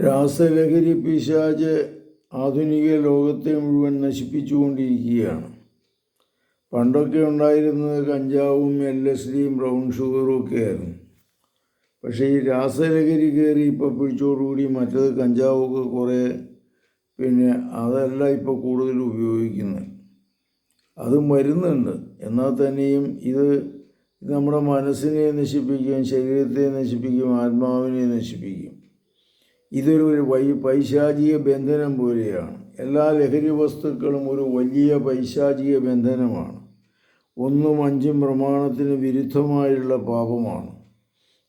രാസലഹരി പിശാച് ആധുനിക ലോകത്തെ മുഴുവൻ നശിപ്പിച്ചുകൊണ്ടിരിക്കുകയാണ്. പണ്ടൊക്കെ ഉണ്ടായിരുന്നത് കഞ്ചാവും LSDയും ബ്രൗൺ ഷുഗറും ഒക്കെ ആയിരുന്നു. പക്ഷേ ഈ രാസലഹരി കയറി ഇപ്പോൾ പിടിച്ചോടുകൂടി മറ്റത് കഞ്ചാവൊക്കെ കുറേ അതല്ല ഇപ്പോൾ കൂടുതൽ ഉപയോഗിക്കുന്നത്. അതും വരുന്നുണ്ട്. എന്നാൽ തന്നെയും ഇത് നമ്മുടെ മനസ്സിനെ നശിപ്പിക്കും, ശരീരത്തെ നശിപ്പിക്കും, ആത്മാവിനെ നശിപ്പിക്കും. ഇതൊരു പൈശാചിക ബന്ധനം പോലെയാണ്. എല്ലാ ലഹരി വസ്തുക്കളും ഒരു വലിയ പൈശാചിക ബന്ധനമാണ്. 1, 5 പ്രമാണത്തിന് വിരുദ്ധമായുള്ള പാപമാണ്.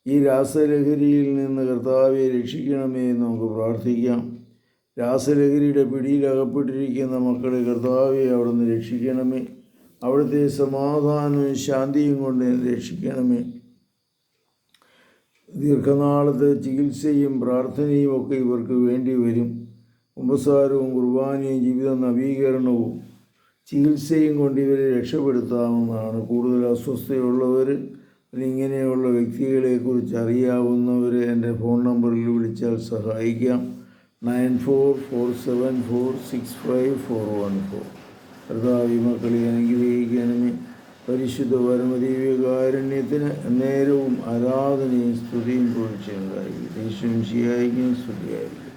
ഈ രാസലഹരിയിൽ നിന്ന് കർത്താവെ രക്ഷിക്കണമേ എന്ന് നമുക്ക് പ്രാർത്ഥിക്കാം. രാസലഹരിയുടെ പിടിയിലകപ്പെട്ടിരിക്കുന്ന മക്കളെ കർത്താവെ അവിടുന്ന് രക്ഷിക്കണമേ. അവിടുത്തെ സമാധാനവും ശാന്തിയും കൊണ്ട് രക്ഷിക്കണമേ. ദീർഘനാളത്തെ ചികിത്സയും പ്രാർത്ഥനയും ഒക്കെ ഇവർക്ക് വേണ്ടി വരും. ഉപസാരവും കുർബാനയും ജീവിത നവീകരണവും ചികിത്സയും കൊണ്ട് ഇവരെ രക്ഷപ്പെടുത്താവുന്നതാണ്. കൂടുതൽ അസ്വസ്ഥയുള്ളവർ, ഇങ്ങനെയുള്ള വ്യക്തികളെക്കുറിച്ച് അറിയാവുന്നവർ എൻ്റെ ഫോൺ നമ്പറിൽ വിളിച്ചാൽ സഹായിക്കാം. 9447465414. കർത്താവേ മക്കളെ അനുഗ്രഹിക്കണമേ. പരിശുദ്ധ പരമദൈവികാരുണ്യത്തിന് നേരവും ആരാധനയും സ്തുതിയും പൊഴിച്ചുണ്ടായി. യേശുവും ശിയായിക്കും സ്തുതിയായിരിക്കും.